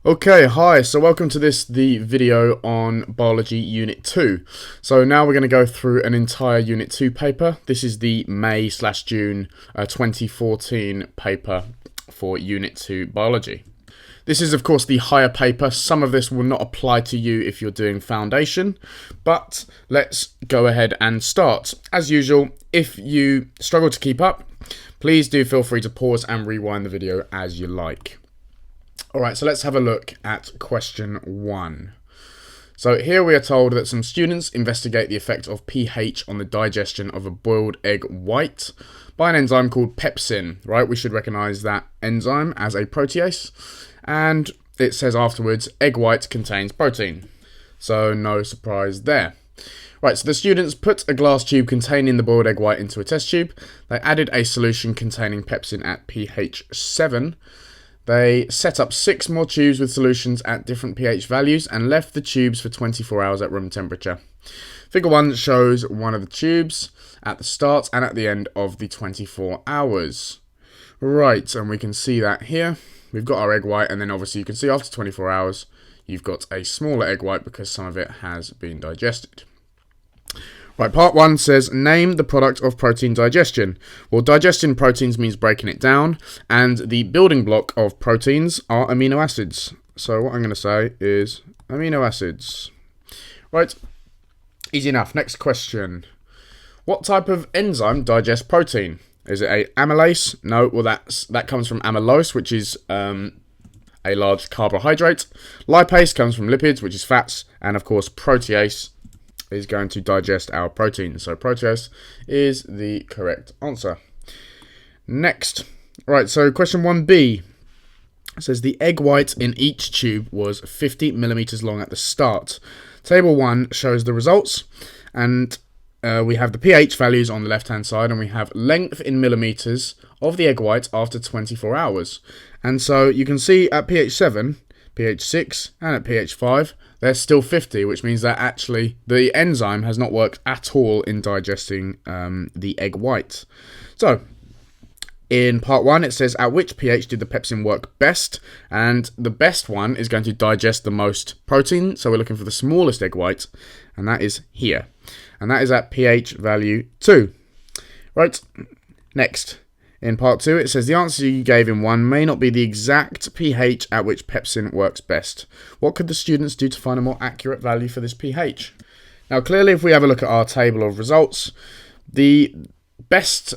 Okay, hi, so welcome to the video on Biology Unit 2. So now we're going to go through an entire Unit 2 paper. This is the May/June 2014 paper for Unit 2 Biology. This is of course the higher paper. Some of this will not apply to you if you're doing foundation, but let's go ahead and start. As usual, if you struggle to keep up, please do feel free to pause and rewind the video as you like. Alright, so let's have a look at question 1. So here we are told that some students investigate the effect of pH on the digestion of a boiled egg white by an enzyme called pepsin, right? We should recognize that enzyme as a protease, and it says afterwards, egg white contains protein. So no surprise there. Right, so the students put a glass tube containing the boiled egg white into a test tube. They added a solution containing pepsin at pH 7. They set up 6 more tubes with solutions at different pH values and left the tubes for 24 hours at room temperature. Figure 1 shows one of the tubes at the start and at the end of the 24 hours. Right, and we can see that here. We've got our egg white, and then obviously you can see after 24 hours you've got a smaller egg white because some of it has been digested. Right, part 1 says, name the product of protein digestion. Well, digesting proteins means breaking it down, and the building block of proteins are amino acids. So what I'm going to say is amino acids. Right, easy enough. Next question. What type of enzyme digests protein? Is it a amylase? No, well that comes from amylose, which is a large carbohydrate. Lipase comes from lipids, which is fats, and of course protease is going to digest our protein. So protease is the correct answer. Next. Right, so question 1b says the egg white in each tube was 50 millimeters long at the start. Table 1 shows the results, and we have the pH values on the left hand side, and we have length in millimeters of the egg white after 24 hours. And so you can see at pH 7, pH 6 and at pH 5 they're still 50, which means that actually the enzyme has not worked at all in digesting the egg white. So in part 1 it says at which pH did the pepsin work best, and the best one is going to digest the most protein, so we're looking for the smallest egg white, and that is here, and that is at pH value 2. Right, next. In part 2, it says the answer you gave in 1 may not be the exact pH at which pepsin works best. What could the students do to find a more accurate value for this pH? Now, clearly, if we have a look at our table of results, the best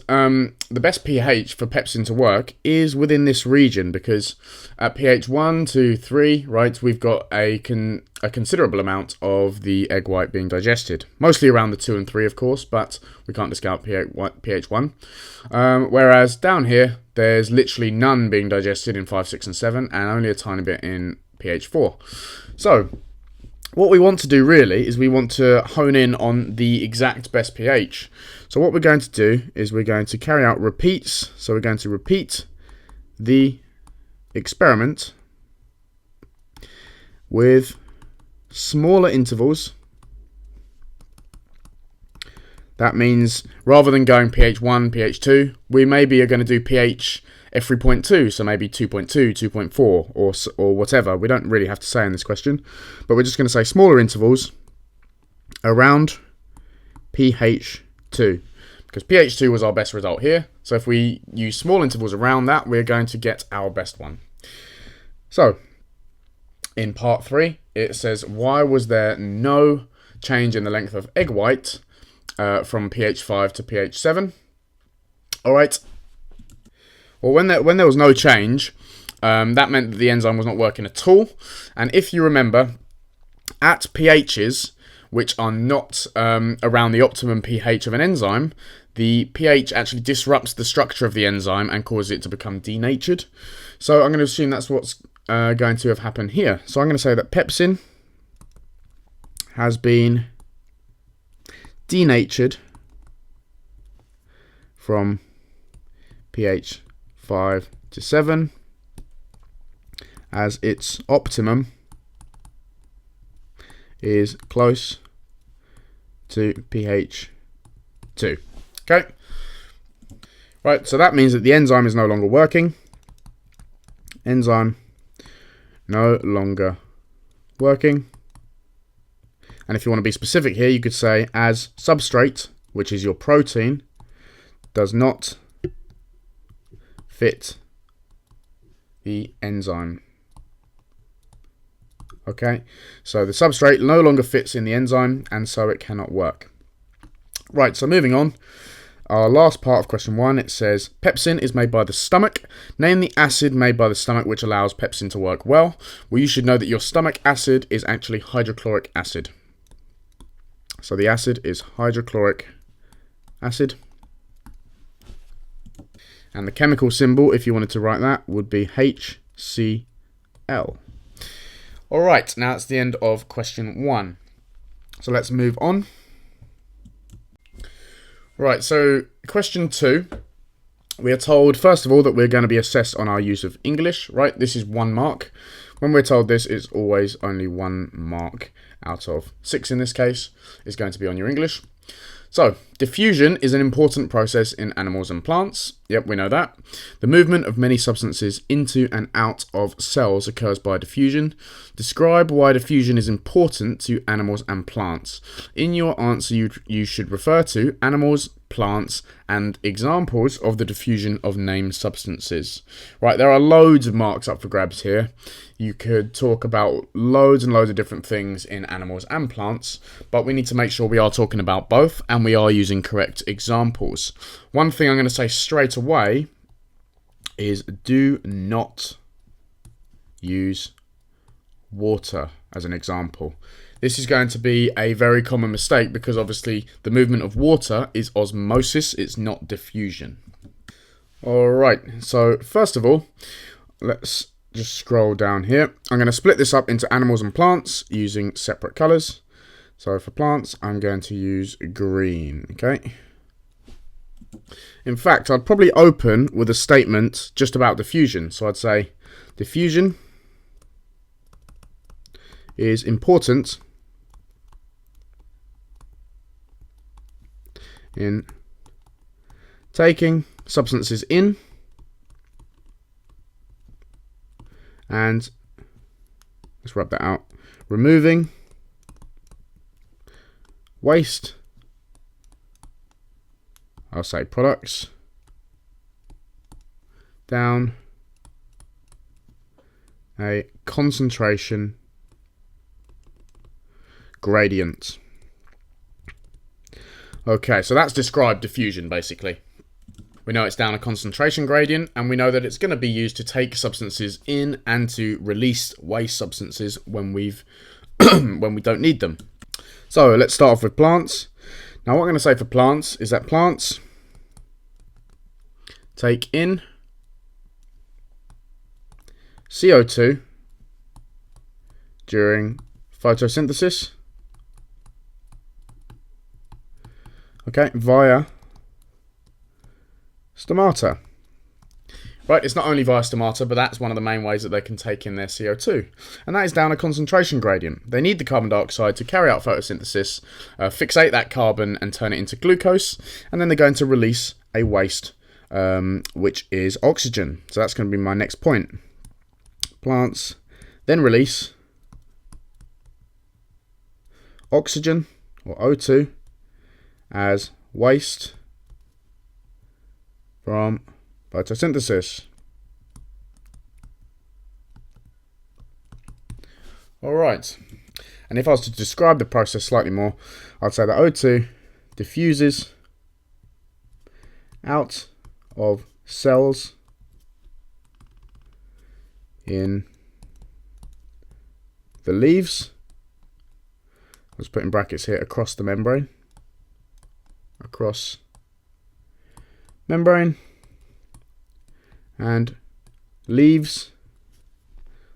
pH for pepsin to work is within this region, because at pH 1, 2, 3, right, we've got a considerable amount of the egg white being digested. Mostly around the 2 and 3, of course, but we can't discount pH 1. Whereas down here, there's literally none being digested in 5, 6, and 7, and only a tiny bit in pH 4. So what we want to do really is we want to hone in on the exact best pH. So what we're going to do is we're going to carry out repeats. So we're going to repeat the experiment with smaller intervals. That means rather than going pH 1, pH 2, we maybe are going to do pH every 0.2, so maybe 2.2, 2.4, or whatever. We don't really have to say in this question, but we're just going to say smaller intervals around pH 2, because pH 2 was our best result here. So if we use small intervals around that, we're going to get our best one. So in part 3, it says, why was there no change in the length of egg white from pH 5 to pH 7? All right. Well, when there was no change, that meant that the enzyme was not working at all. And if you remember, at pHs which are not around the optimum pH of an enzyme, the pH actually disrupts the structure of the enzyme and causes it to become denatured. So I'm going to assume that's what's going to have happened here. So I'm going to say that pepsin has been denatured from pH 5 to 7 as its optimum is close to pH 2. Okay. Right, so that means that the enzyme is no longer working. Enzyme no longer working. And if you want to be specific here, you could say as substrate, which is your protein, does not fit the enzyme. Okay, so the substrate no longer fits in the enzyme, and so it cannot work. Right, so moving on. Our last part of question 1, it says, pepsin is made by the stomach. Name the acid made by the stomach which allows pepsin to work well. Well, you should know that your stomach acid is actually hydrochloric acid. So the acid is hydrochloric acid. And the chemical symbol, if you wanted to write that, would be HCl. Alright, now that's the end of question 1. So let's move on. Right, so question 2. We are told, first of all, that we're going to be assessed on our use of English, right? This is 1 mark. When we're told this, it's always only 1 mark out of 6 in this case, is going to be on your English. So, diffusion is an important process in animals and plants. Yep, we know that. The movement of many substances into and out of cells occurs by diffusion. Describe why diffusion is important to animals and plants. In your answer, you should refer to animals, plants, and examples of the diffusion of named substances. Right, there are loads of marks up for grabs here. You could talk about loads and loads of different things in animals and plants, but we need to make sure we are talking about both and we are using correct examples. One thing I'm going to say straight away is do not use water as an example. This is going to be a very common mistake because obviously the movement of water is osmosis, it's not diffusion. Alright, so first of all, let's just scroll down here. I'm going to split this up into animals and plants using separate colours. So for plants, I'm going to use green, okay? In fact, I'd probably open with a statement just about diffusion. So I'd say, diffusion is important in taking substances in and, let's rub that out, removing waste, I'll say products, down a concentration gradient. Okay, so that's described diffusion basically. We know it's down a concentration gradient, and we know that it's going to be used to take substances in and to release waste substances when we don't need them. So let's start off with plants. Now what I'm going to say for plants is that plants take in CO2 during photosynthesis, okay, via stomata. Right, it's not only via stomata, but that's one of the main ways that they can take in their CO2. And that is down a concentration gradient. They need the carbon dioxide to carry out photosynthesis, fixate that carbon and turn it into glucose, and then they're going to release a waste, which is oxygen. So that's going to be my next point. Plants then release oxygen, or O2, as waste from photosynthesis. Alright, and if I was to describe the process slightly more, I'd say that O2 diffuses out of cells in the leaves, let's put in brackets here, across the membrane, and leaves,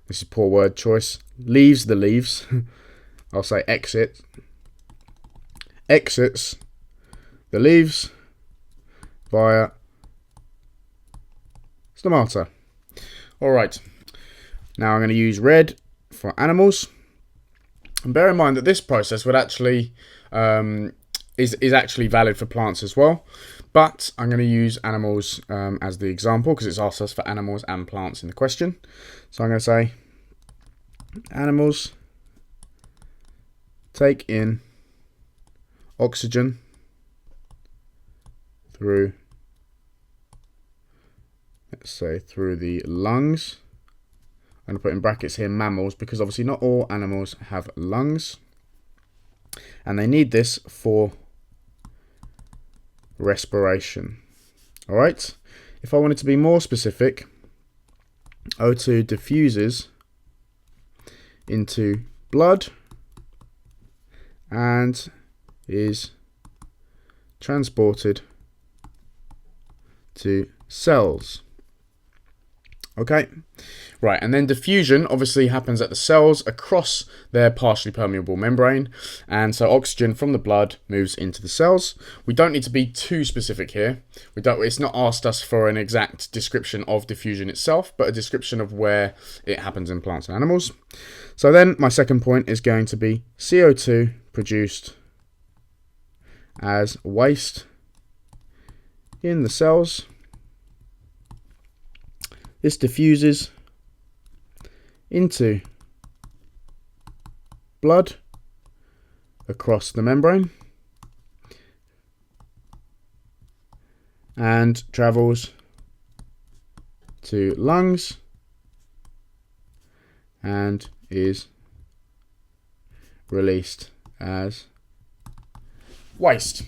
this is poor word choice, leaves the leaves, I'll say exits the leaves via stomata. Alright, now I'm going to use red for animals, and bear in mind that this process would actually is actually valid for plants as well, but I'm going to use animals as the example because it's asked us for animals and plants in the question. So I'm going to say Animals take in oxygen through, let's say, through the lungs. I'm going to put in brackets here mammals, because obviously not all animals have lungs, and they need this for respiration. Alright, if I wanted to be more specific, O2 diffuses into blood and is transported to cells. Okay, right, and then diffusion obviously happens at the cells across their partially permeable membrane, and so oxygen from the blood moves into the cells. We don't need to be too specific here. It's not asked us for an exact description of diffusion itself, but a description of where it happens in plants and animals. So then my second point is going to be CO2 produced as waste in the cells. This diffuses into blood across the membrane and travels to lungs and is released as waste.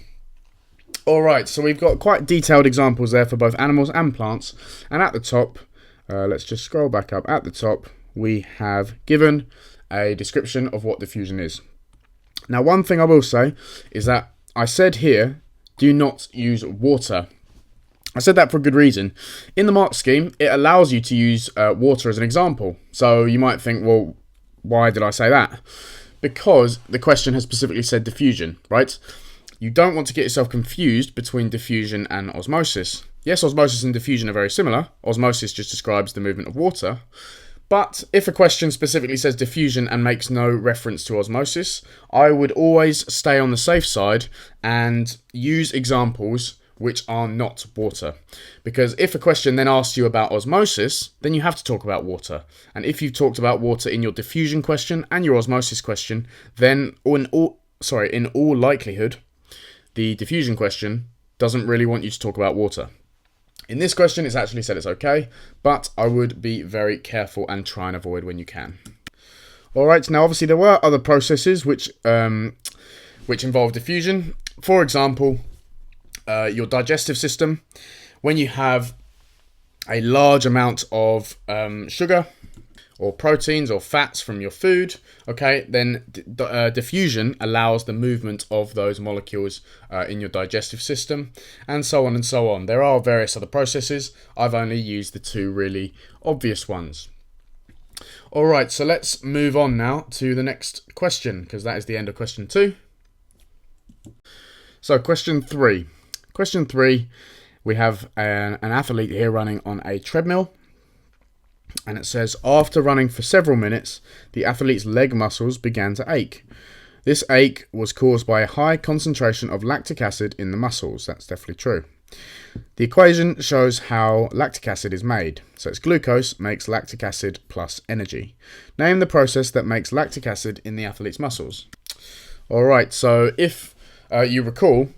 Alright, so we've got quite detailed examples there for both animals and plants, and at the top, let's just scroll back up. At the top, we have given a description of what diffusion is. Now, one thing I will say is that I said here, do not use water. I said that for a good reason. In the mark scheme, it allows you to use water as an example. So you might think, well, why did I say that? Because the question has specifically said diffusion, right? You don't want to get yourself confused between diffusion and osmosis. Yes, osmosis and diffusion are very similar. Osmosis just describes the movement of water. But if a question specifically says diffusion and makes no reference to osmosis, I would always stay on the safe side and use examples which are not water. Because if a question then asks you about osmosis, then you have to talk about water. And if you've talked about water in your diffusion question and your osmosis question, then in all likelihood, the diffusion question doesn't really want you to talk about water. In this question, it's actually said it's okay, but I would be very careful and try and avoid when you can. Alright, now obviously there were other processes which involve diffusion. For example, your digestive system. When you have a large amount of sugar or proteins or fats from your food, okay, then diffusion allows the movement of those molecules in your digestive system, and so on and so on. There are various other processes. I've only used the two really obvious ones. Alright, so let's move on now to the next question, because that is the end of question 2. So question 3. Question 3, we have an athlete here running on a treadmill. And it says, after running for several minutes, the athlete's leg muscles began to ache. This ache was caused by a high concentration of lactic acid in the muscles. That's definitely true. The equation shows how lactic acid is made. So it's glucose makes lactic acid plus energy. Name the process that makes lactic acid in the athlete's muscles. Alright, so if you recall,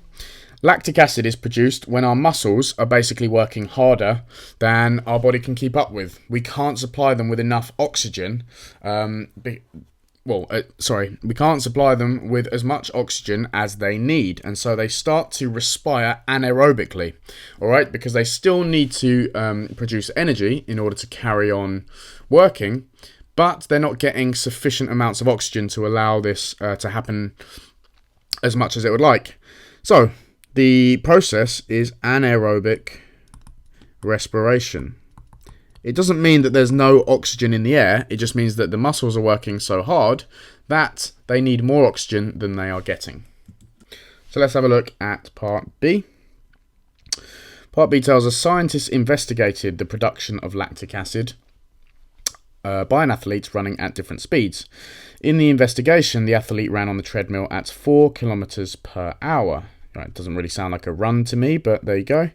lactic acid is produced when our muscles are basically working harder than our body can keep up with. We can't supply them with enough oxygen. We can't supply them with as much oxygen as they need, and so they start to respire anaerobically. All right, because they still need to produce energy in order to carry on working, but they're not getting sufficient amounts of oxygen to allow this to happen as much as it would like. So the process is anaerobic respiration. It doesn't mean that there's no oxygen in the air, it just means that the muscles are working so hard that they need more oxygen than they are getting. So let's have a look at part B. Part B tells us scientists investigated the production of lactic acid by an athlete running at different speeds. In the investigation, the athlete ran on the treadmill at 4 kilometers per hour. Right, it doesn't really sound like a run to me, but there you go.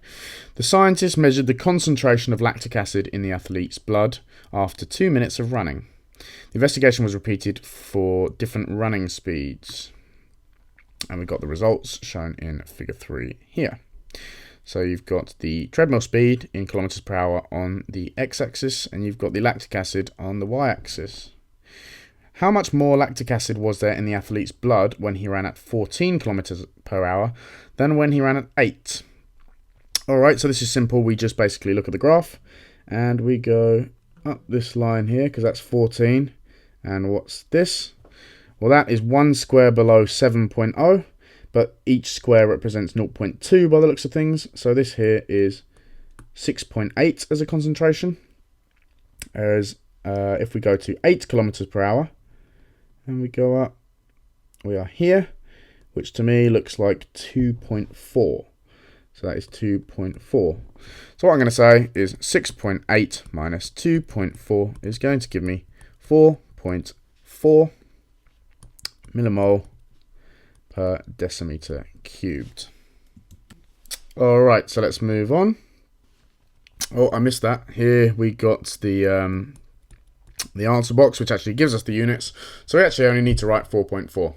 The scientists measured the concentration of lactic acid in the athlete's blood after 2 minutes of running. The investigation was repeated for different running speeds. And we've got the results shown in figure 3 here. So you've got the treadmill speed in kilometers per hour on the x-axis, and you've got the lactic acid on the y-axis. How much more lactic acid was there in the athlete's blood when he ran at 14 kilometers per hour than when he ran at 8? Alright, so this is simple. We just basically look at the graph and we go up this line here because that's 14. And what's this? Well, that is 1 square below 7.0, but each square represents 0.2 by the looks of things. So this here is 6.8 as a concentration. Whereas if we go to 8 kilometers per hour and we go up, we are here, which to me looks like 2.4. So that is 2.4. So what I'm going to say is 6.8 minus 2.4 is going to give me 4.4 millimole per decimeter cubed. Alright, so let's move on. Oh, I missed that. Here we got the answer box, which actually gives us the units. So we actually only need to write 4.4.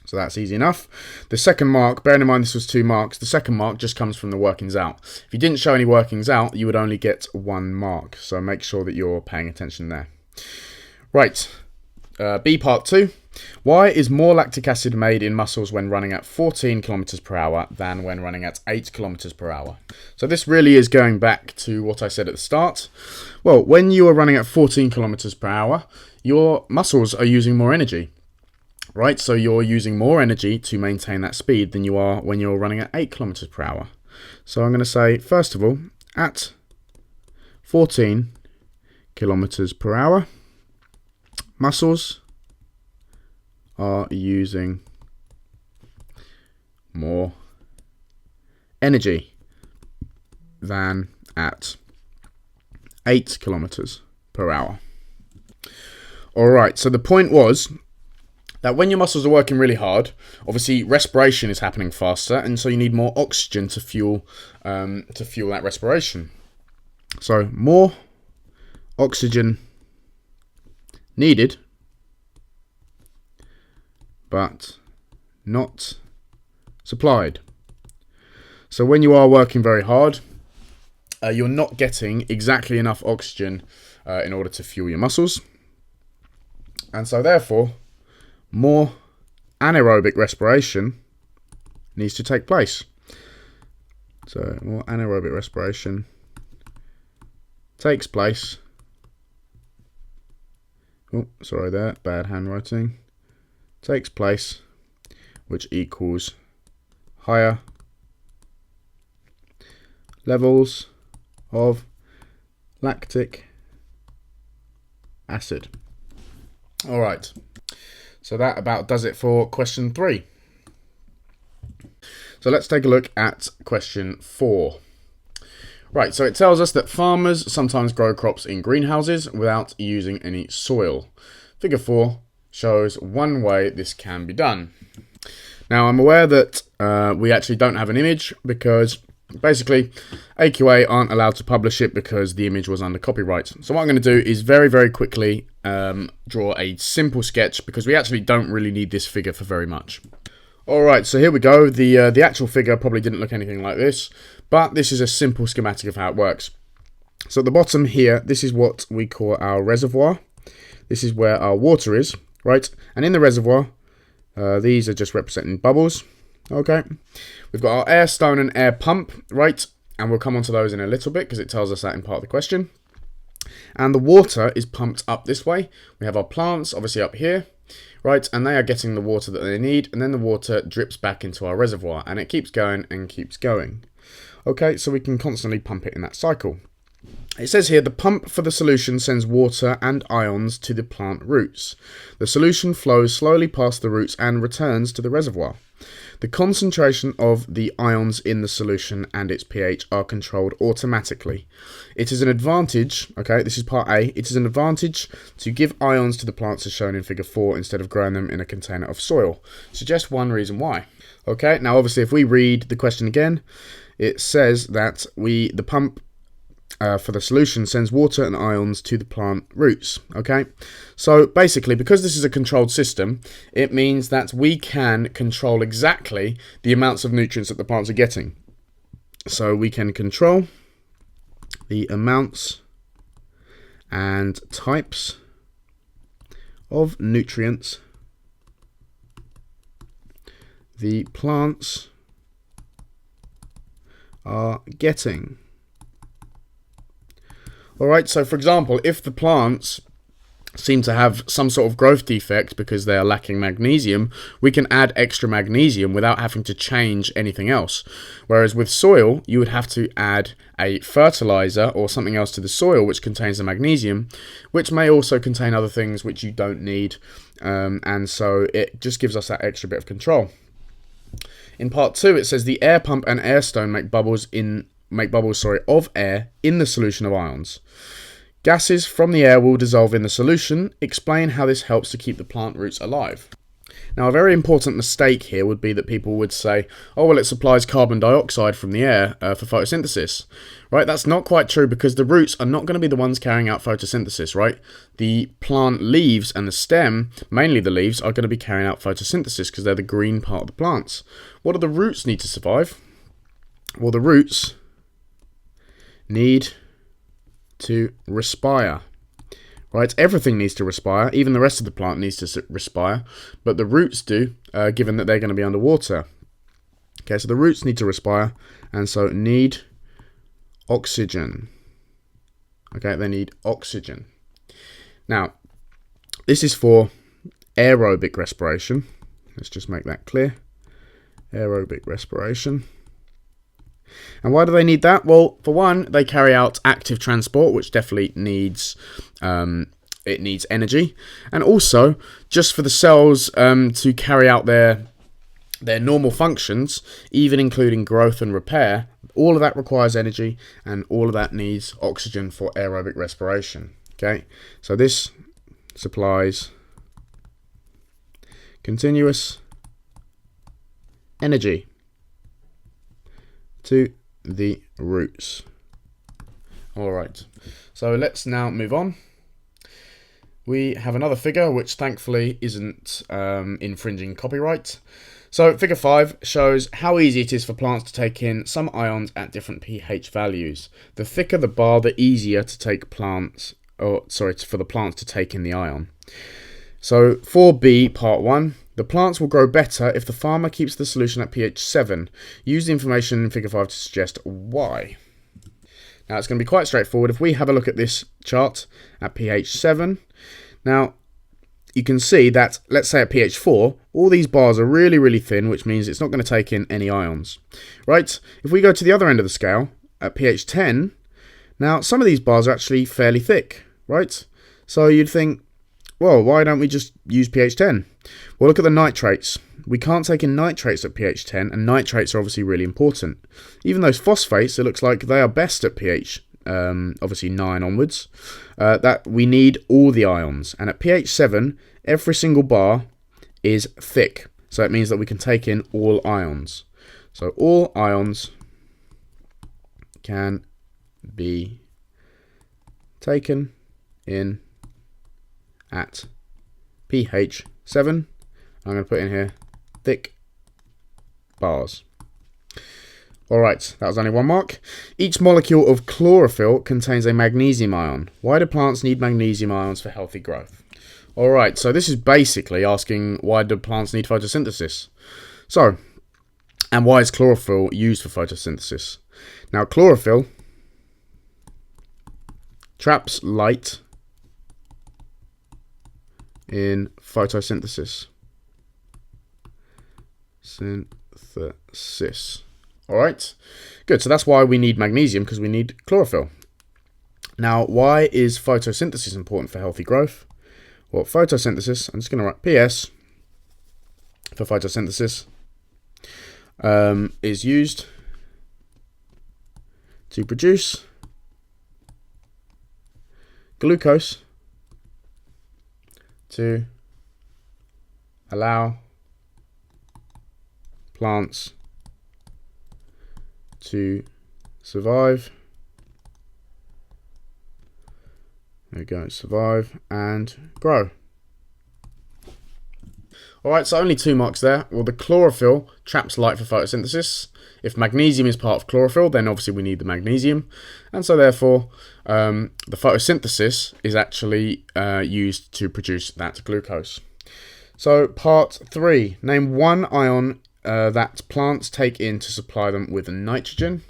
So that's easy enough. The second mark, bearing in mind this was 2 marks, the second mark just comes from the workings out. If you didn't show any workings out, you would only get 1 mark. So make sure that you're paying attention there. Right, B part 2. Why is more lactic acid made in muscles when running at 14 kilometers per hour than when running at 8 kilometers per hour? So this really is going back to what I said at the start. Well, when you are running at 14 kilometers per hour, your muscles are using more energy, right? So you're using more energy to maintain that speed than you are when you're running at 8 kilometers per hour. So I'm going to say, first of all, at 14 kilometers per hour, muscles are using more energy than at 8 kilometers per hour. Alright, so the point was that when your muscles are working really hard, obviously respiration is happening faster, and so you need more oxygen to fuel that respiration. So more oxygen needed, but not supplied. So when you are working very hard, you're not getting exactly enough oxygen in order to fuel your muscles. And so therefore, more anaerobic respiration needs to take place. So more anaerobic respiration takes place. Oh, sorry there, bad handwriting. Takes place, which equals higher levels of lactic acid. All right, so that about does it for question 3. So let's take a look at question 4. Right, so it tells us that farmers sometimes grow crops in greenhouses without using any soil. Figure 4 shows one way this can be done. Now I'm aware that we actually don't have an image because basically AQA aren't allowed to publish it because the image was under copyright. So what I'm going to do is very, very quickly draw a simple sketch because we actually don't really need this figure for very much. Alright, so here we go. The actual figure probably didn't look anything like this, but this is a simple schematic of how it works. So at the bottom here, this is what we call our reservoir. This is where our water is, right? And in the reservoir, these are just representing bubbles. Okay, we've got our air stone and air pump, right? And we'll come on to those in a little bit because it tells us that in part of the question. And the water is pumped up this way. We have our plants obviously up here, right? And they are getting the water that they need, and then the water drips back into our reservoir, and it keeps going and keeps going. Okay, so we can constantly pump it in that cycle. It says here, the pump for the solution sends water and ions to the plant roots. The solution flows slowly past the roots and returns to the reservoir. The concentration of the ions in the solution and its pH are controlled automatically. It is an advantage, okay, this is part A, it is an advantage to give ions to the plants as shown in figure 4 instead of growing them in a container of soil. Suggest one reason why. Okay, now obviously if we read the question again, it says that the pump for the solution sends water and ions to the plant roots. Okay, so basically, because this is a controlled system, it means that we can control exactly the amounts of nutrients that the plants are getting. So we can control the amounts and types of nutrients the plants are getting. Alright, so for example, if the plants seem to have some sort of growth defect because they are lacking magnesium, we can add extra magnesium without having to change anything else. Whereas with soil, you would have to add a fertilizer or something else to the soil which contains the magnesium, which may also contain other things which you don't need, and so it just gives us that extra bit of control. In part 2, it says the air pump and air stone make bubbles of air in the solution of ions. Gases from the air will dissolve in the solution. Explain how this helps to keep the plant roots alive. Now, a very important mistake here would be that people would say, oh, well, it supplies carbon dioxide from the air for photosynthesis. Right, that's not quite true, because the roots are not going to be the ones carrying out photosynthesis, right? The plant leaves and the stem, mainly the leaves, are going to be carrying out photosynthesis because they're the green part of the plants. What do the roots need to survive? Well, the roots need to respire. Right, everything needs to respire, even the rest of the plant needs to respire, but the roots do, given that they're going to be underwater. Okay, so the roots need to respire, and so need oxygen. Okay, they need oxygen. Now, this is for aerobic respiration. Let's just make that clear. Aerobic respiration. And why do they need that? Well, for one, they carry out active transport, which definitely needs it needs energy, and also just for the cells to carry out their normal functions, even including growth and repair. All of that requires energy, and all of that needs oxygen for aerobic respiration. Okay, so this supplies continuous energy to the roots. Alright, so let's now move on. We have another figure which thankfully isn't infringing copyright. So figure 5 shows how easy it is for plants to take in some ions at different pH values. The thicker the bar, the easier to take for the plants to take in the ion. So for B, part 1, the plants will grow better if the farmer keeps the solution at pH 7. Use the information in figure 5 to suggest why. Now it's going to be quite straightforward. If we have a look at this chart at pH 7, now you can see that, let's say at pH 4, all these bars are really, really thin, which means it's not going to take in any ions. Right? If we go to the other end of the scale, at pH 10, now some of these bars are actually fairly thick, right? So you'd think, well, why don't we just use pH 10? Well, look at the nitrates. We can't take in nitrates at pH 10, and nitrates are obviously really important. Even those phosphates, it looks like they are best at pH, obviously 9 onwards. That we need all the ions, and at pH 7, every single bar is thick. So it means that we can take in all ions. So all ions can be taken in at pH 7. I'm going to put in here thick bars. Alright, that was only 1 mark. Each molecule of chlorophyll contains a magnesium ion. Why do plants need magnesium ions for healthy growth? Alright, so this is basically asking, why do plants need photosynthesis? So, and why is chlorophyll used for photosynthesis? Now, chlorophyll traps light in photosynthesis. Alright, good. So that's why we need magnesium, because we need chlorophyll. Now, why is photosynthesis important for healthy growth? Well, photosynthesis, I'm just going to write PS for photosynthesis, is used to produce glucose to allow plants to survive There we go, survive and grow. Alright, so only 2 marks there. Well, the chlorophyll traps light for photosynthesis. If magnesium is part of chlorophyll, then obviously we need the magnesium. And so therefore, the photosynthesis is actually used to produce that glucose. So part 3, name one ion that plants take in to supply them with nitrogen.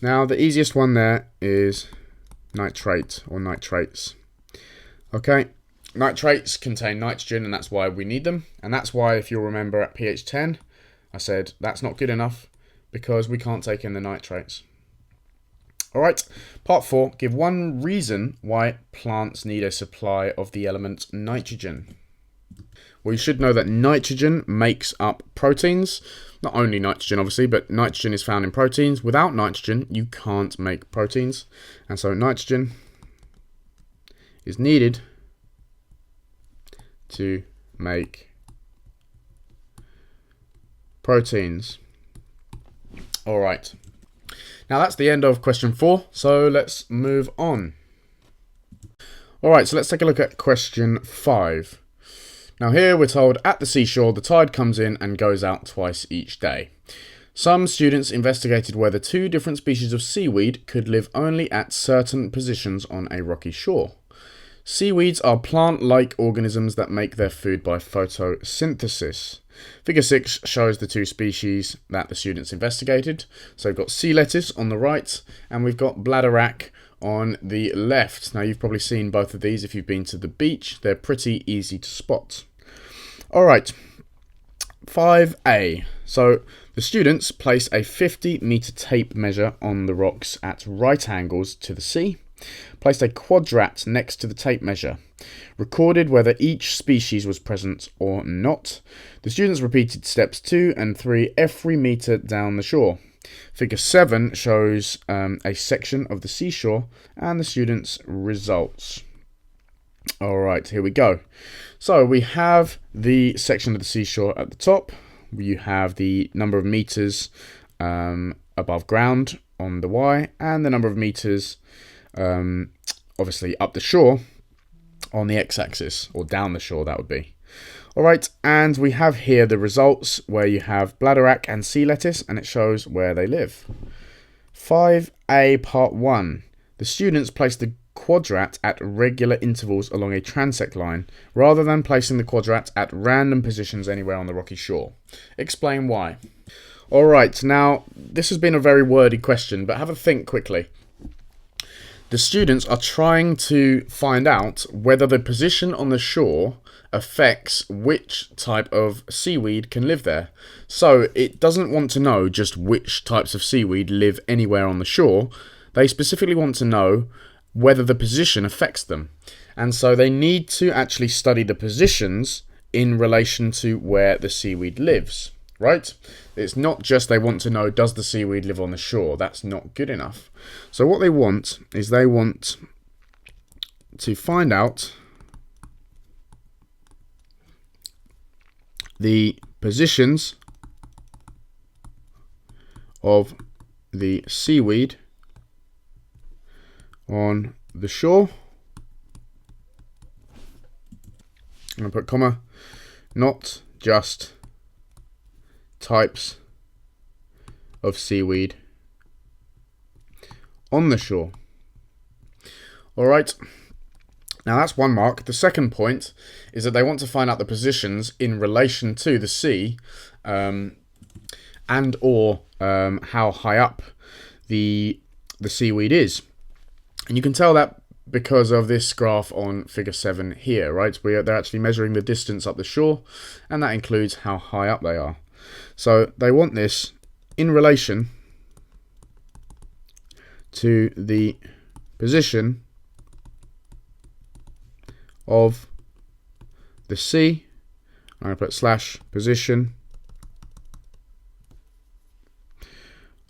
Now the easiest one there is nitrate or nitrates. Okay. Nitrates contain nitrogen, and that's why we need them. And that's why, if you'll remember at pH 10, I said that's not good enough because we can't take in the nitrates. Alright, part 4, give one reason why plants need a supply of the element nitrogen. Well, you should know that nitrogen makes up proteins. Not only nitrogen, obviously, but nitrogen is found in proteins. Without nitrogen, you can't make proteins. And so nitrogen is needed to make proteins. All right. Now that's the end of question 4. So let's move on. All right. So let's take a look at question 5. Now here we're told at the seashore the tide comes in and goes out twice each day. Some students investigated whether 2 different species of seaweed could live only at certain positions on a rocky shore. Seaweeds are plant-like organisms that make their food by photosynthesis. Figure 6 shows the 2 species that the students investigated. So we've got sea lettuce on the right, and we've got bladderwrack on the left. Now you've probably seen both of these if you've been to the beach. They're pretty easy to spot. Alright, 5A. So the students place a 50-meter tape measure on the rocks at right angles to the sea. Placed a quadrat next to the tape measure. Recorded whether each species was present or not. The students repeated steps 2 and 3 every meter down the shore. Figure 7 shows a section of the seashore and the students' results. Alright, here we go. So we have the section of the seashore at the top. You have the number of meters above ground on the Y, and the number of meters obviously up the shore on the x-axis, or down the shore, that would be. Alright, and we have here the results where you have bladderwrack and sea lettuce, and it shows where they live. 5A part 1. The students placed the quadrat at regular intervals along a transect line, rather than placing the quadrat at random positions anywhere on the rocky shore. Explain why. Alright, now this has been a very wordy question, but have a think quickly. The students are trying to find out whether the position on the shore affects which type of seaweed can live there. So it doesn't want to know just which types of seaweed live anywhere on the shore. They specifically want to know whether the position affects them. And so they need to actually study the positions in relation to where the seaweed lives. Right? It's not just they want to know, does the seaweed live on the shore? That's not good enough. So what they want is they want to find out the positions of the seaweed on the shore. I'm going to put comma, not just types of seaweed on the shore. Alright, now that's 1 mark. The second point is that they want to find out the positions in relation to the sea and or how high up the seaweed is. And you can tell that because of this graph on figure 7 here, right? They're actually measuring the distance up the shore, and that includes how high up they are. So they want this in relation to the position of the sea. I'm going to put slash position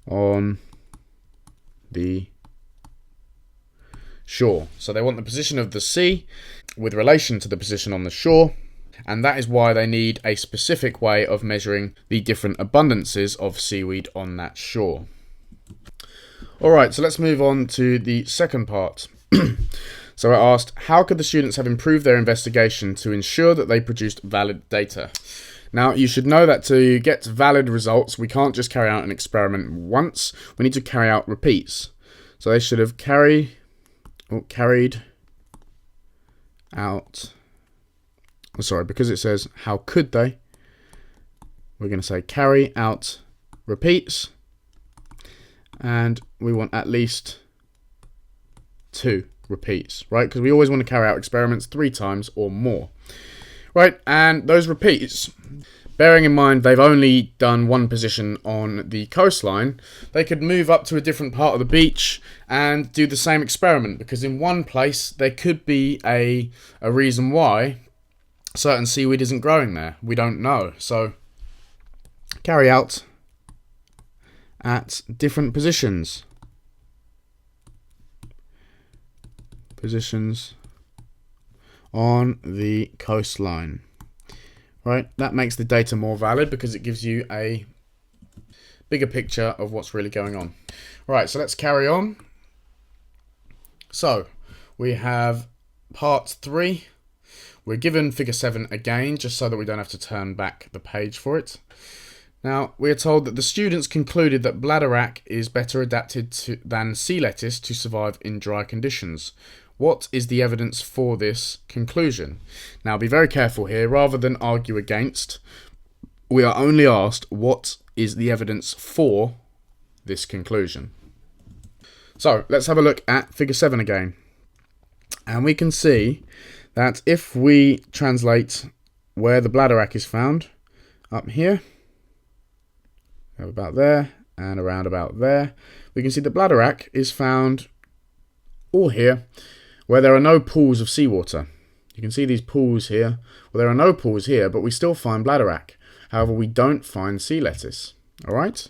on the shore. So they want the position of the sea with relation to the position on the shore. And that is why they need a specific way of measuring the different abundances of seaweed on that shore. Alright, so let's move on to the second part. So it asked, how could the students have improved their investigation to ensure that they produced valid data? Now, you should know that to get valid results, we can't just carry out an experiment once. We need to carry out repeats. So they should have carried out, because it says how could they, we're going to say carry out repeats, and we want at least 2 repeats, right? Because we always want to carry out experiments 3 times or more, right? And those repeats, bearing in mind they've only done one position on the coastline, they could move up to a different part of the beach and do the same experiment, because in one place there could be a reason why certain seaweed isn't growing there. We don't know. So carry out at different positions on the coastline. Right, that makes the data more valid because it gives you a bigger picture of what's really going on. Right, so let's carry on. So we have part 3. We're given figure 7 again, just so that we don't have to turn back the page for it. Now, we are told that the students concluded that bladderwrack is better adapted than sea lettuce to survive in dry conditions. What is the evidence for this conclusion? Now, be very careful here. Rather than argue against, we are only asked what is the evidence for this conclusion. So, let's have a look at figure 7 again. And we can see that if we translate where the bladderwrack is found, up here, about there, and around about there, we can see the bladderwrack is found all here, where there are no pools of seawater. You can see these pools here. Well, there are no pools here, but we still find bladderwrack. However, we don't find sea lettuce. All right?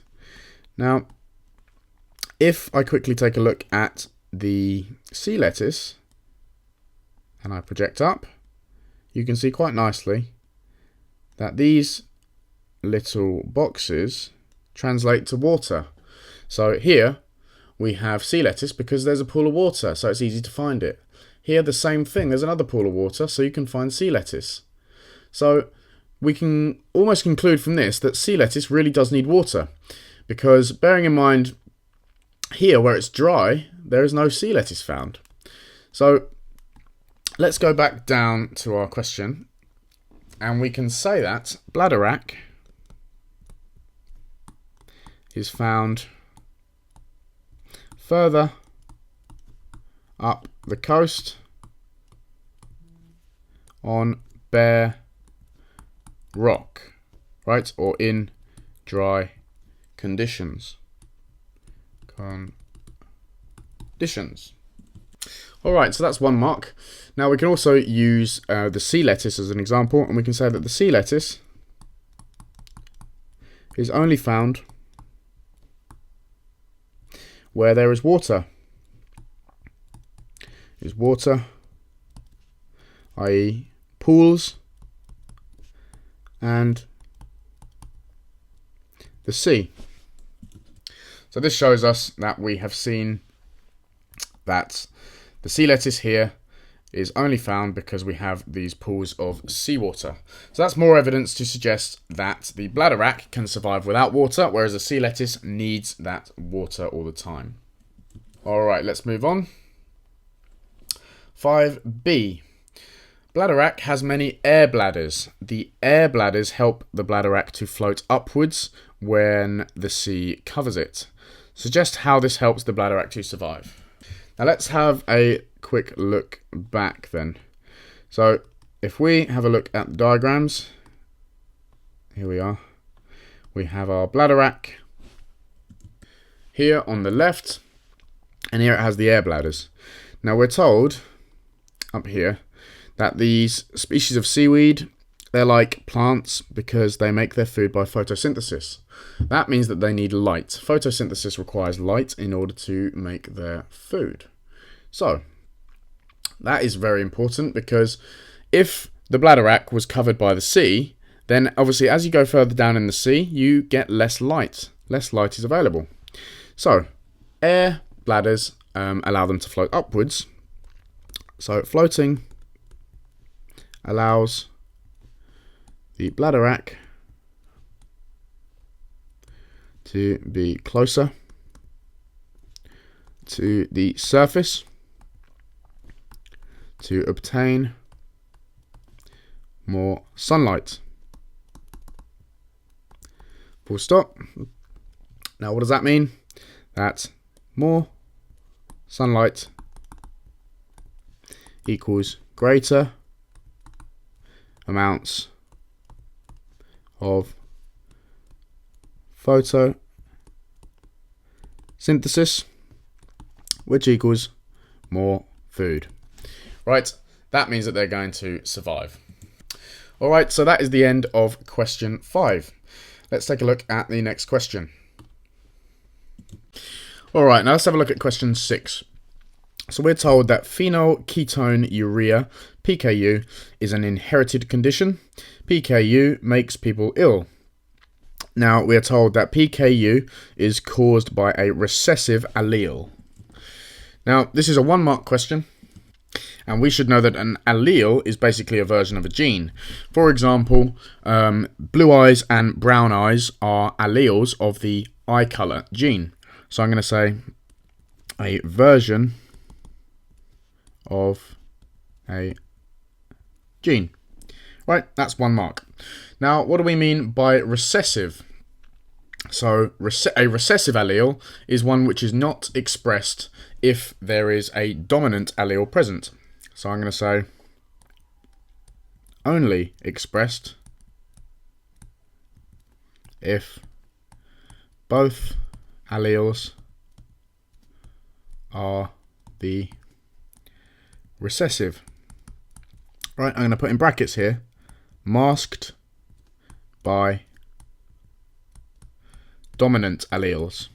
Now, if I quickly take a look at the sea lettuce, and I project up, you can see quite nicely that these little boxes translate to water. So here we have sea lettuce because there's a pool of water, so it's easy to find it. Here, the same thing. There's another pool of water, so you can find sea lettuce. So we can almost conclude from this that sea lettuce really does need water, because bearing in mind here where it's dry, there is no sea lettuce found. So let's go back down to our question, and we can say that bladderwrack is found further up the coast on bare rock, right? Or in dry conditions. Alright, so that's 1 mark. Now we can also use the sea lettuce as an example, and we can say that the sea lettuce is only found where there is water. Is water, i.e. pools and the sea. So this shows us that we have seen that the sea lettuce here is only found because we have these pools of seawater. So that's more evidence to suggest that the bladderwrack can survive without water, whereas the sea lettuce needs that water all the time. Alright, let's move on. 5b. Bladderwrack has many air bladders. The air bladders help the bladderwrack to float upwards when the sea covers it. Suggest how this helps the bladderwrack to survive. Now let's have a quick look back then. So if we have a look at the diagrams, here we are. We have our bladderwrack here on the left, and here it has the air bladders. Now we're told up here that these species of seaweed, they're like plants because they make their food by photosynthesis. That means that they need light. Photosynthesis requires light in order to make their food. So that is very important, because if the bladderwrack was covered by the sea, then obviously as you go further down in the sea, you get less light. Less light is available. So air bladders allow them to float upwards, So floating allows the bladder to be closer to the surface to obtain more sunlight. Full stop. Now what does that mean? That more sunlight equals greater amounts of photosynthesis, which equals more food. Right, that means that they're going to survive. Alright, so that is the end of question 5. Let's take a look at the next question. Alright, now let's have a look at question 6. So we're told that phenylketonuria, PKU, is an inherited condition. PKU makes people ill. Now we are told that PKU is caused by a recessive allele. Now this is a 1-mark question, and we should know that an allele is basically a version of a gene. For example, blue eyes and brown eyes are alleles of the eye color gene. So I'm going to say a version of a gene. Right, that's 1 mark. Now, what do we mean by recessive? So, a recessive allele is one which is not expressed if there is a dominant allele present. So I'm going to say only expressed if both alleles are the recessive. Right, I'm going to put in brackets here, masked by dominant alleles.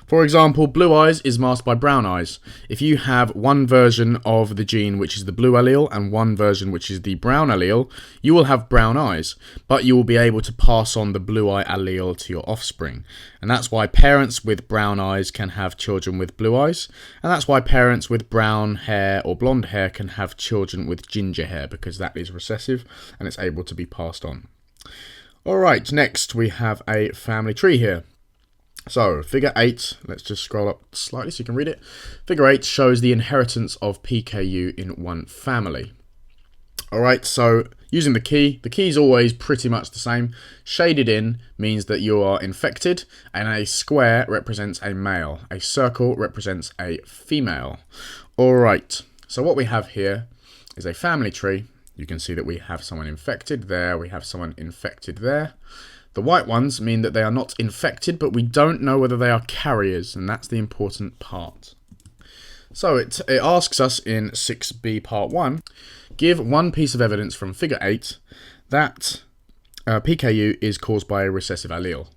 For example, blue eyes is masked by brown eyes. If you have one version of the gene which is the blue allele and one version which is the brown allele, you will have brown eyes, but you will be able to pass on the blue eye allele to your offspring. And that's why parents with brown eyes can have children with blue eyes, and that's why parents with brown hair or blonde hair can have children with ginger hair, because that is recessive and it's able to be passed on. Alright, next we have a family tree here. So, figure 8, let's just scroll up slightly so you can read it. Figure 8 shows the inheritance of PKU in one family. Alright, so using the key is always pretty much the same. Shaded in means that you are infected, and a square represents a male. A circle represents a female. Alright, so what we have here is a family tree. You can see that we have someone infected there, we have someone infected there. The white ones mean that they are not infected, but we don't know whether they are carriers, and that's the important part. So it asks us in 6b part 1, give one piece of evidence from figure 8 that PKU is caused by a recessive allele.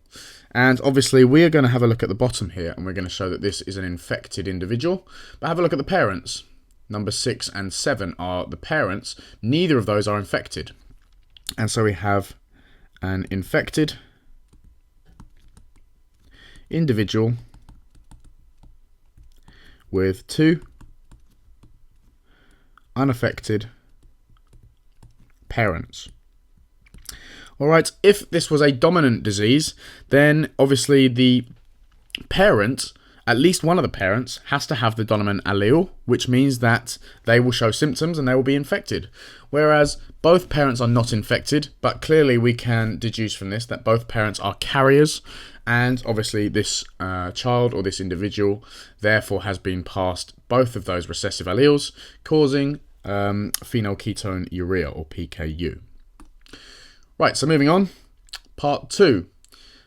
And obviously we are going to have a look at the bottom here, and we're going to show that this is an infected individual. But have a look at the parents. Number 6 and 7 are the parents. Neither of those are infected. And so we have an infected individual with 2 unaffected parents. Alright, if this was a dominant disease, then obviously the parent, at least one of the parents, has to have the dominant allele, which means that they will show symptoms and they will be infected. Whereas both parents are not infected, but clearly we can deduce from this that both parents are carriers, and obviously this child or this individual therefore has been passed both of those recessive alleles, causing phenylketonuria or PKU. Right, so moving on, part 2.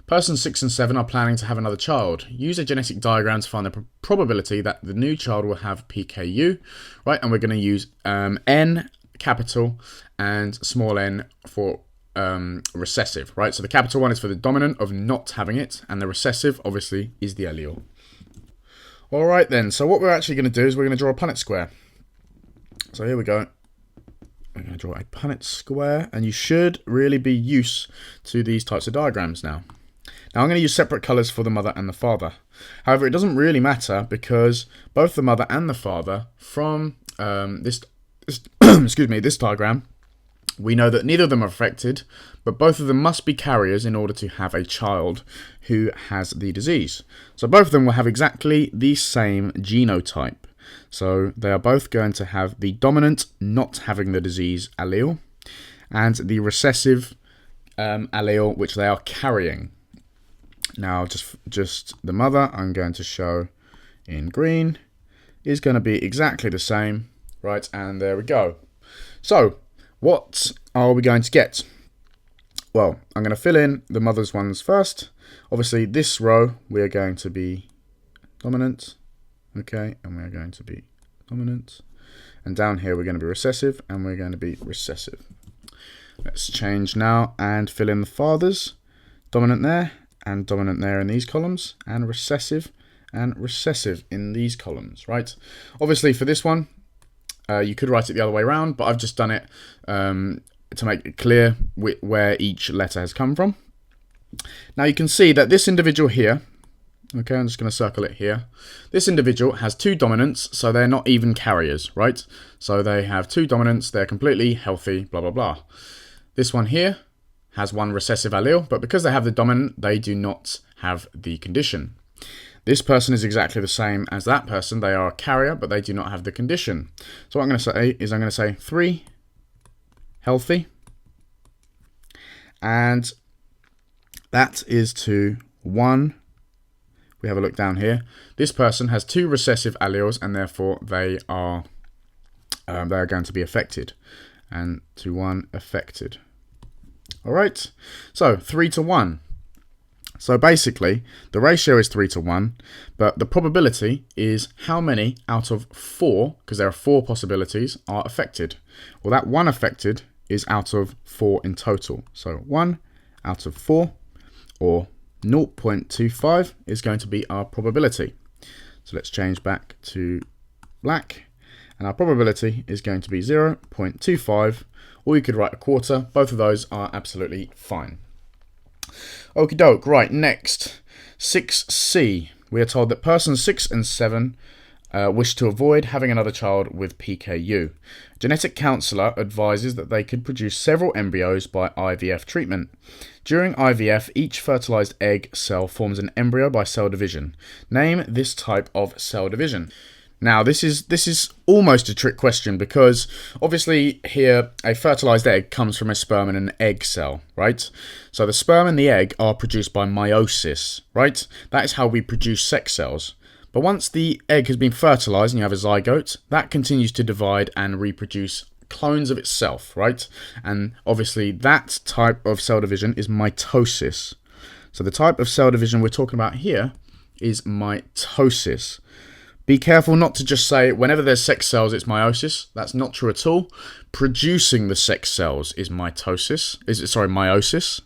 Persons 6 and 7 are planning to have another child. Use a genetic diagram to find the probability that the new child will have PKU. Right, and we're going to use N capital and small n for recessive. Right, so the capital one is for the dominant of not having it, and the recessive obviously is the allele. Alright then, so what we're actually going to do is we're going to draw a Punnett square. So here we go. I'm going to draw a Punnett square, and you should really be used to these types of diagrams now. Now I'm going to use separate colours for the mother and the father. However, it doesn't really matter because both the mother and the father, from excuse me, this diagram, we know that neither of them are affected, but both of them must be carriers in order to have a child who has the disease. So both of them will have exactly the same genotype. So they are both going to have the dominant not having the disease allele and the recessive allele which they are carrying. Now just the mother, I'm going to show in green, is going to be exactly the same, right? And there we go. So what are we going to get? Well, I'm going to fill in the mother's ones first. Obviously, this row, we are going to be dominant, okay, and we are going to be dominant. And down here, we're going to be recessive, and we're going to be recessive. Let's change now and fill in the fathers. Dominant there, and dominant there in these columns, and recessive in these columns, right? Obviously, for this one, you could write it the other way around, but I've just done it to make it clear where each letter has come from. Now you can see that this individual here, okay, I'm just going to circle it here. This individual has two dominants, so they're not even carriers, right? So they have two dominants, they're completely healthy, blah, blah, blah. This one here has one recessive allele, but because they have the dominant, they do not have the condition. This person is exactly the same as that person. They are a carrier, but they do not have the condition. So what I'm going to say is I'm going to say 3 healthy, and that is to 1. We have a look down here. This person has 2 recessive alleles, and therefore they are going to be affected, and to 1 affected. All right. So 3 to 1. So basically, the ratio is 3 to 1, but the probability is how many out of 4, because there are 4 possibilities, are affected. Well, that 1 affected is out of 4 in total. So 1 out of 4, or 0.25, is going to be our probability. So let's change back to black, and our probability is going to be 0.25, or you could write a quarter. Both of those are absolutely fine. Okie doke, right, next, 6C. We are told that persons 6 and 7 wish to avoid having another child with PKU. A genetic counsellor advises that they could produce several embryos by IVF treatment. During IVF, each fertilised egg cell forms an embryo by cell division. Name this type of cell division. Now, this is almost a trick question, because obviously here a fertilized egg comes from a sperm and an egg cell, right? So the sperm and the egg are produced by meiosis, right? That is how we produce sex cells. But once the egg has been fertilized and you have a zygote, that continues to divide and reproduce clones of itself, right? And obviously that type of cell division is mitosis. So the type of cell division we're talking about here is mitosis. Be careful not to just say whenever there's sex cells it's meiosis. That's not true at all. Producing the sex cells is meiosis.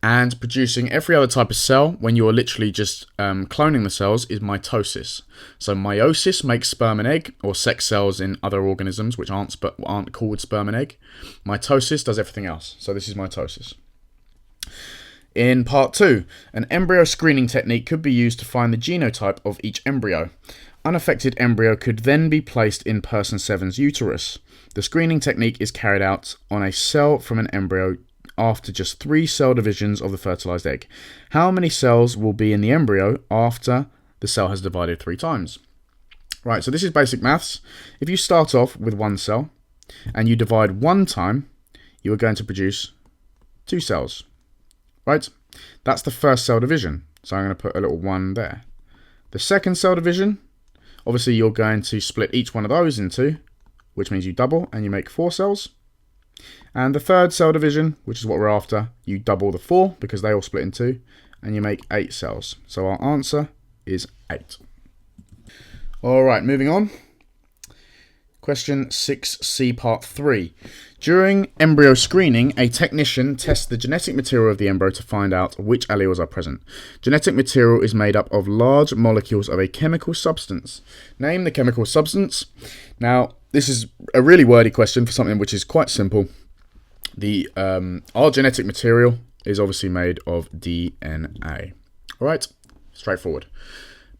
And producing every other type of cell when you're literally just cloning the cells is mitosis. So meiosis makes sperm and egg, or sex cells in other organisms which aren't called sperm and egg. Mitosis does everything else. So this is mitosis. In part 2, an embryo screening technique could be used to find the genotype of each embryo. Unaffected embryo could then be placed in person 7's uterus. The screening technique is carried out on a cell from an embryo after just 3 cell divisions of the fertilized egg. How many cells will be in the embryo after the cell has divided 3 times? Right, so this is basic maths. If you start off with 1 cell and you divide 1 time, you are going to produce 2 cells. Right? That's the first cell division. So I'm going to put a little 1 there. The second cell division, obviously you're going to split each one of those in 2, which means you double and you make 4 cells. And the third cell division, which is what we're after, you double the 4 because they all split in 2, and you make 8 cells. So our answer is 8. Alright, moving on. Question 6C part 3. During embryo screening, a technician tests the genetic material of the embryo to find out which alleles are present. Genetic material is made up of large molecules of a chemical substance. Name the chemical substance. Now, this is a really wordy question for something which is quite simple. Our genetic material is obviously made of DNA. Alright, straightforward.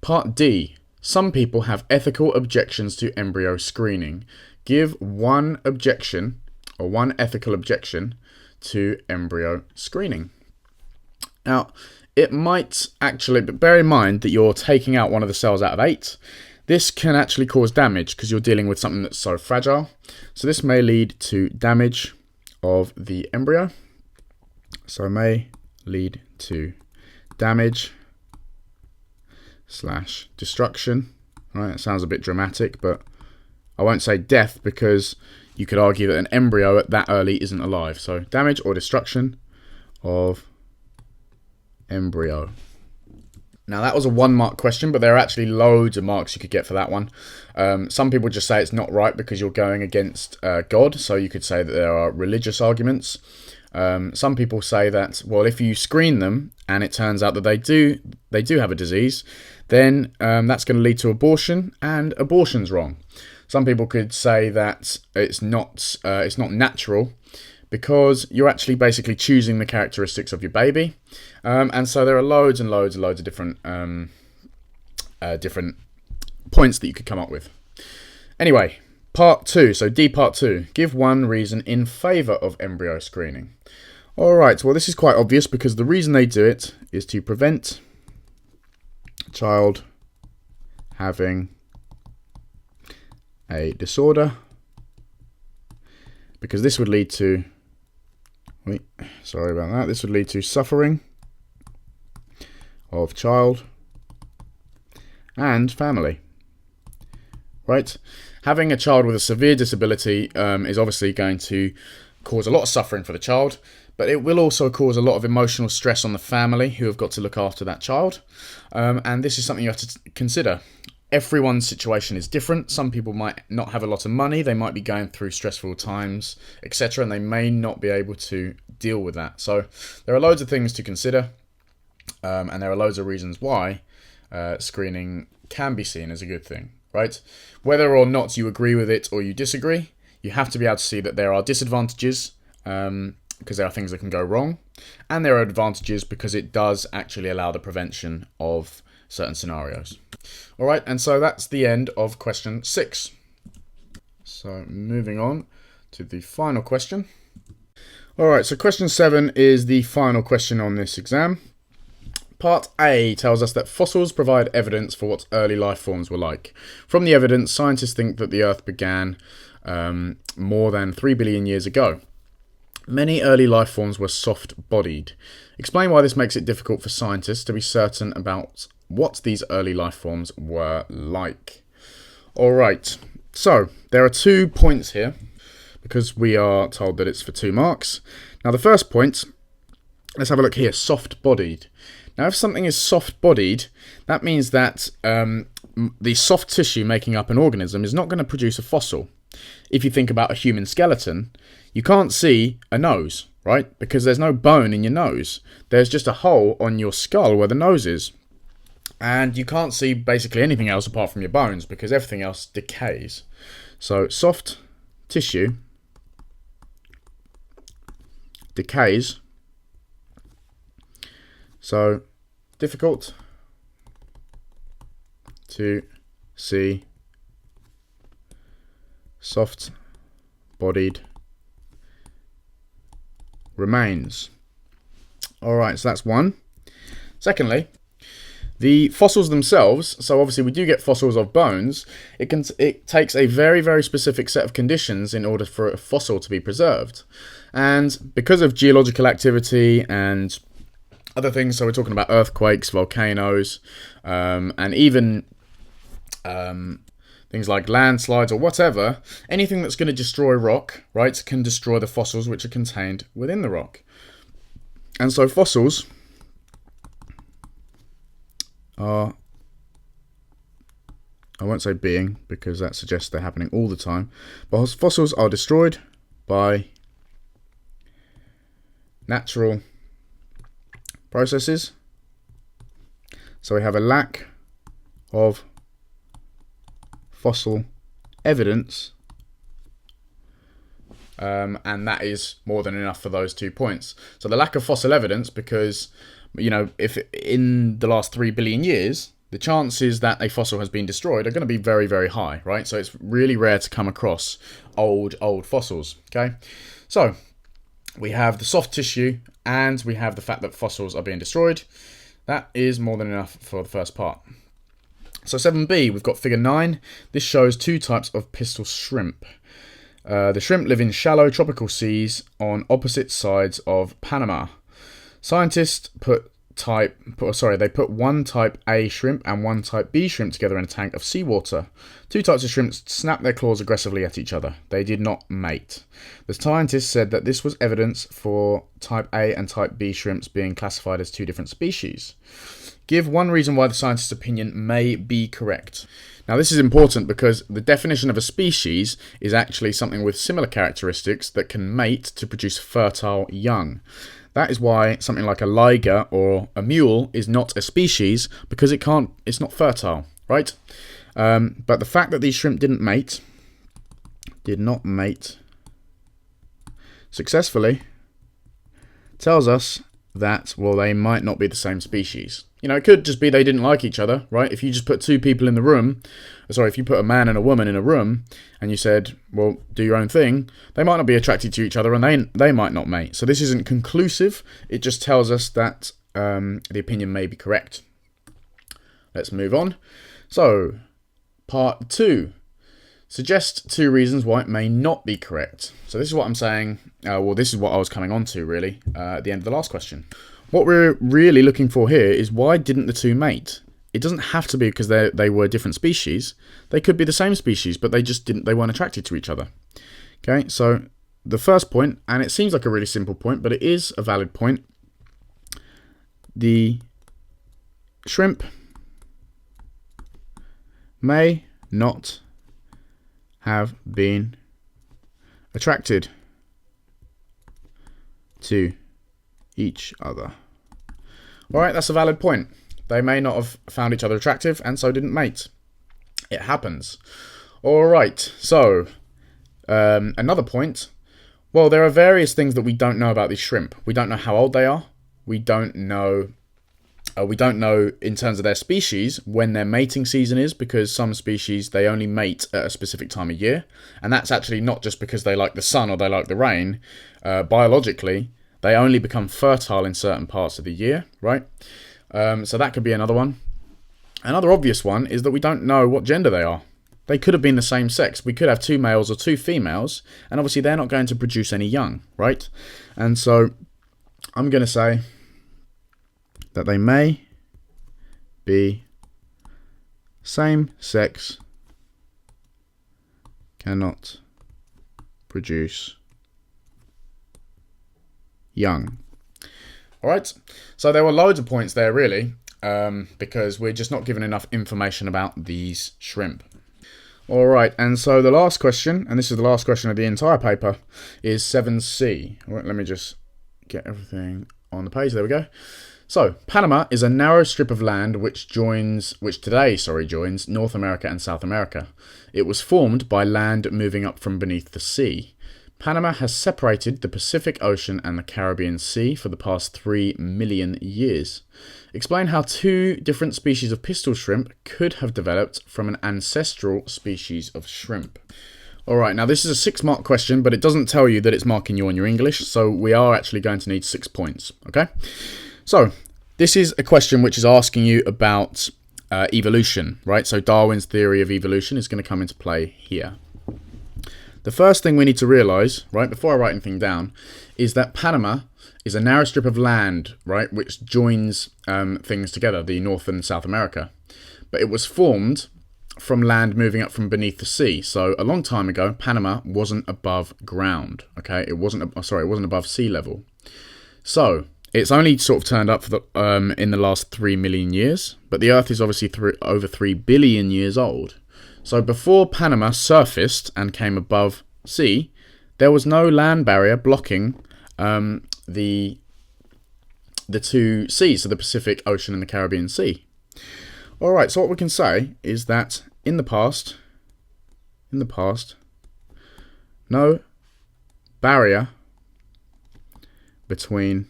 Part D. Some people have ethical objections to embryo screening. Give one objection or one ethical objection to embryo screening. Now, it might actually, but bear in mind that you're taking out one of the cells out of 8. This can actually cause damage because you're dealing with something that's so fragile. So this may lead to damage of the embryo. So it may lead to damage / destruction. Right, it sounds a bit dramatic, but I won't say death because you could argue that an embryo at that early isn't alive. So damage or destruction of embryo. Now that was a 1-mark question, but there are actually loads of marks you could get for that one. Some people just say it's not right because you're going against God, so you could say that there are religious arguments. Some people say that, well, if you screen them and it turns out that they do have a disease, then that's going to lead to abortion, and abortion's wrong. Some people could say that it's not natural because you're actually basically choosing the characteristics of your baby, and so there are loads and loads and loads of different points that you could come up with. Anyway, part 2, so D part 2, give one reason in favour of embryo screening. Alright, well this is quite obvious because the reason they do it is to prevent a child having a disorder, because this would lead to, this would lead to suffering of child and family. Right? Having a child with a severe disability is obviously going to cause a lot of suffering for the child, but it will also cause a lot of emotional stress on the family who have got to look after that child. And this is something you have to consider. Everyone's situation is different. Some people might not have a lot of money, they might be going through stressful times, etc., and they may not be able to deal with that. So there are loads of things to consider, and there are loads of reasons why screening can be seen as a good thing, right? Whether or not you agree with it or you disagree, you have to be able to see that there are disadvantages, because there are things that can go wrong, and there are advantages because it does actually allow the prevention of certain scenarios. Alright, and so that's the end of question 6. So moving on to the final question. Alright, so question 7 is the final question on this exam. Part A tells us that fossils provide evidence for what early life forms were like. From the evidence, scientists think that the Earth began more than 3 billion years ago. Many early life forms were soft-bodied. Explain why this makes it difficult for scientists to be certain about what these early life forms were like. Alright, so there are 2 points here because we are told that it's for 2 marks. Now the first point, let's have a look here, soft-bodied. Now if something is soft-bodied, that means that the soft tissue making up an organism is not going to produce a fossil. If you think about a human skeleton, you can't see a nose, right? Because there's no bone in your nose. There's just a hole on your skull where the nose is. And you can't see basically anything else apart from your bones because everything else decays. So soft tissue decays. So difficult to see soft-bodied remains. Alright, so that's one. Secondly, the fossils themselves, so obviously we do get fossils of bones, it takes a very, very specific set of conditions in order for a fossil to be preserved. And because of geological activity and other things, so we're talking about earthquakes, volcanoes, and even things like landslides or whatever, anything that's going to destroy rock, right, can destroy the fossils which are contained within the rock. And so fossils are, I won't say being because that suggests they're happening all the time, but fossils are destroyed by natural processes. So we have a lack of fossil evidence, and that is more than enough for those 2 points. So the lack of fossil evidence, because, you know, if in the last 3 billion years the chances that a fossil has been destroyed are going to be very, very high, right? So it's really rare to come across old fossils, okay? So we have the soft tissue and we have the fact that fossils are being destroyed. That is more than enough for the first part. So 7b, we've got figure 9. This shows two types of pistol shrimp. The shrimp live in shallow tropical seas on opposite sides of Panama. Scientists put one type A shrimp and one type B shrimp together in a tank of seawater. Two types of shrimps snapped their claws aggressively at each other. They did not mate. The scientists said that this was evidence for type A and type B shrimps being classified as two different species. Give one reason why the scientist's opinion may be correct. Now this is important because the definition of a species is actually something with similar characteristics that can mate to produce fertile young. That is why something like a liger or a mule is not a species, because it's not fertile, right? But the fact that these shrimp did not mate successfully, tells us that, well, they might not be the same species. You know, it could just be they didn't like each other, right? If you just put two people in the room, if you put a man and a woman in a room and you said, well, do your own thing, they might not be attracted to each other and they might not mate. So this isn't conclusive. It just tells us that the opinion may be correct. Let's move on. So, part 2. Suggest two reasons why it may not be correct. So this is what I'm saying. This is what I was coming on to, really, at the end of the last question. What we're really looking for here is why didn't the two mate? It doesn't have to be because they were different species. They could be the same species, but they weren't attracted to each other. Okay, so the first point, and it seems like a really simple point, but it is a valid point. The shrimp may not have been attracted to each other. Alright, that's a valid point. They may not have found each other attractive and so didn't mate. It happens. Alright, so another point. Well, there are various things that we don't know about these shrimp. We don't know how old they are. We don't know in terms of their species when their mating season is, because some species, they only mate at a specific time of year. And that's actually not just because they like the sun or they like the rain. Biologically, they only become fertile in certain parts of the year, right? So that could be another one. Another obvious one is that we don't know what gender they are. They could have been the same sex. We could have two males or two females, and obviously they're not going to produce any young, right? And so I'm going to say that they may be same sex, cannot produce young. Alright, so there were loads of points there really, because we're just not given enough information about these shrimp. Alright, and so the last question, and this is the last question of the entire paper, is 7c. Alright, let me just get everything on the page. There we go. So, Panama is a narrow strip of land which today joins North America and South America. It was formed by land moving up from beneath the sea. Panama has separated the Pacific Ocean and the Caribbean Sea for the past 3 million years. Explain how two different species of pistol shrimp could have developed from an ancestral species of shrimp. Alright, now this is a 6-mark question, but it doesn't tell you that it's marking you on your English, so we are actually going to need 6 points, okay? So, this is a question which is asking you about evolution, right? So Darwin's theory of evolution is going to come into play here. The first thing we need to realise, right, before I write anything down, is that Panama is a narrow strip of land, right, which joins things together, the North and South America. But it was formed from land moving up from beneath the sea. So a long time ago, Panama wasn't above ground, okay? It wasn't above sea level. So it's only sort of turned up for in the last 3 million years, but the Earth is obviously over 3 billion years old. So before Panama surfaced and came above sea, there was no land barrier blocking the two seas, so the Pacific Ocean and the Caribbean Sea. Alright, so what we can say is that in the past, no barrier between,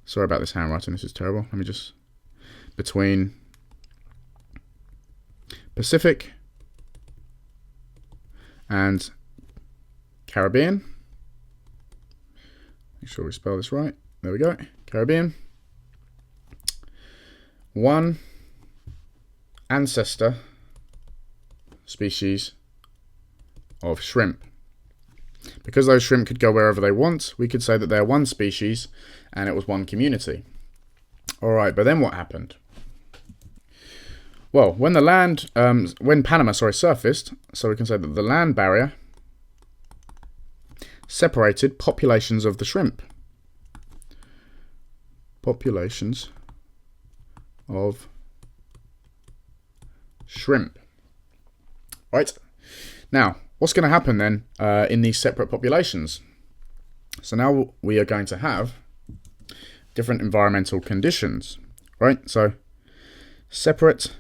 sorry about this handwriting, this is terrible, between Pacific and Caribbean. Make sure we spell this right. There we go. Caribbean. One ancestor species of shrimp. Because those shrimp could go wherever they want, we could say that they're one species and it was one community. Alright, but then what happened? Well, when Panama surfaced, so we can say that the land barrier separated populations of the shrimp. Populations of shrimp. Right. Now, what's going to happen then in these separate populations? So now we are going to have different environmental conditions, right? So separate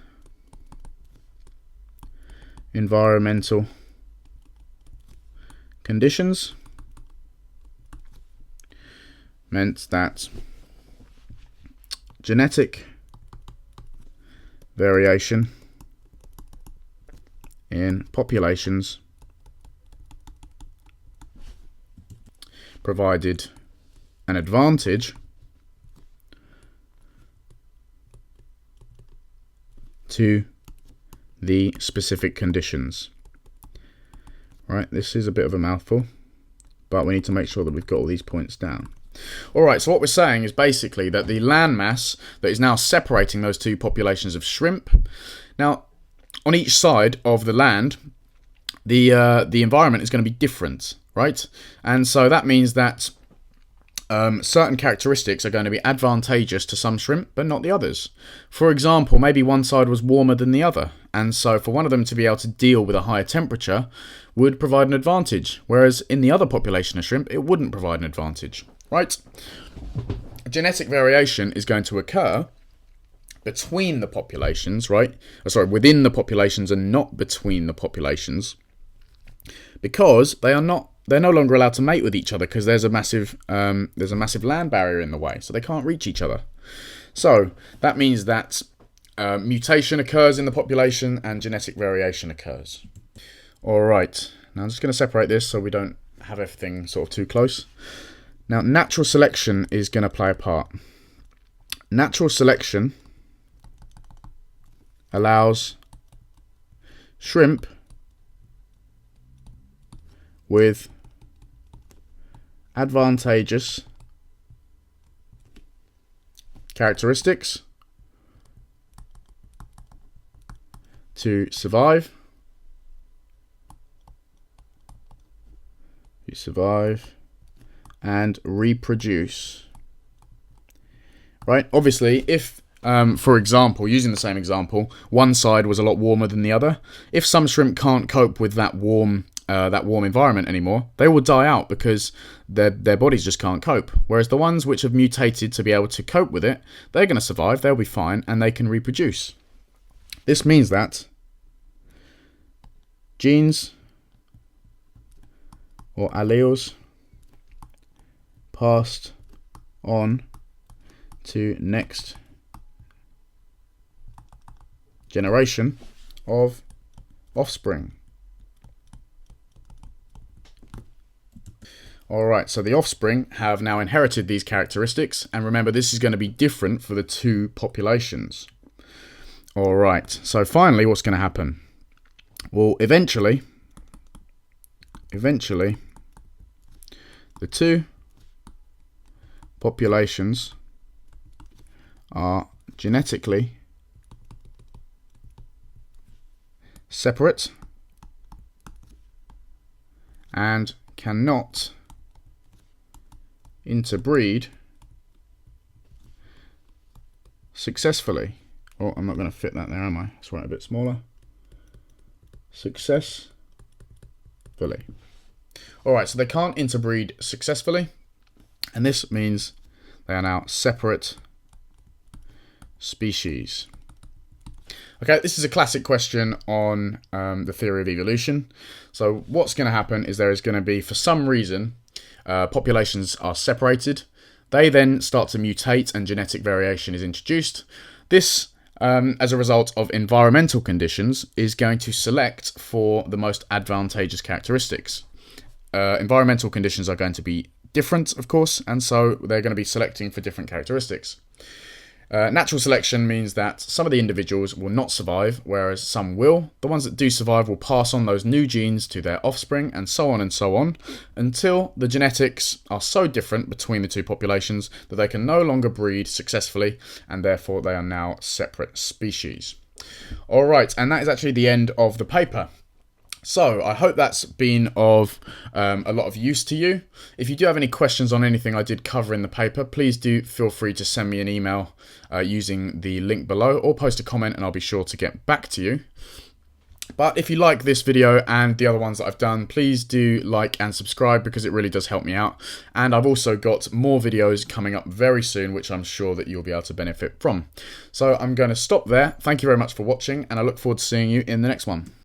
environmental conditions meant that genetic variation in populations provided an advantage to the specific conditions. Right, this is a bit of a mouthful, but we need to make sure that we've got all these points down. Alright, so what we're saying is basically that the land mass that is now separating those two populations of shrimp, now on each side of the land, the environment is going to be different, right? And so that means that certain characteristics are going to be advantageous to some shrimp, but not the others. For example, maybe one side was warmer than the other, and so for one of them to be able to deal with a higher temperature would provide an advantage, whereas in the other population of shrimp, it wouldn't provide an advantage, right? Genetic variation is going to occur between the populations, right? Within the populations and not between the populations, because they're no longer allowed to mate with each other because there's a massive land barrier in the way, so they can't reach each other. So that means that mutation occurs in the population and genetic variation occurs. All right, now I'm just going to separate this so we don't have everything sort of too close. Now, natural selection is going to play a part. Natural selection allows shrimp with advantageous characteristics to survive and reproduce. Right? Obviously, if for example, using the same example, one side was a lot warmer than the other, if some shrimp can't cope with that warm environment anymore, they will die out because their bodies just can't cope. Whereas the ones which have mutated to be able to cope with it, they're going to survive, they'll be fine, and they can reproduce. This means that genes or alleles passed on to next generation of offspring. Alright, so the offspring have now inherited these characteristics, and remember this is going to be different for the two populations. Alright, so finally what's going to happen? Well, eventually the two populations are genetically separate and cannot interbreed successfully. Oh, I'm not going to fit that there, am I? Let's write a bit smaller. Successfully. Alright, so they can't interbreed successfully, and this means they are now separate species. Okay, this is a classic question on the theory of evolution. So what's going to happen is there is going to be, for some reason, populations are separated. They then start to mutate and genetic variation is introduced. This as a result of environmental conditions, is going to select for the most advantageous characteristics. Environmental conditions are going to be different, of course, and so they're going to be selecting for different characteristics. Natural selection means that some of the individuals will not survive, whereas some will. The ones that do survive will pass on those new genes to their offspring, and so on, until the genetics are so different between the two populations that they can no longer breed successfully, and therefore they are now separate species. Alright, and that is actually the end of the paper. So, I hope that's been of a lot of use to you. If you do have any questions on anything I did cover in the paper, please do feel free to send me an email using the link below, or post a comment and I'll be sure to get back to you. But if you like this video and the other ones that I've done, please do like and subscribe, because it really does help me out. And I've also got more videos coming up very soon, which I'm sure that you'll be able to benefit from. So I'm going to stop there. Thank you very much for watching, and I look forward to seeing you in the next one.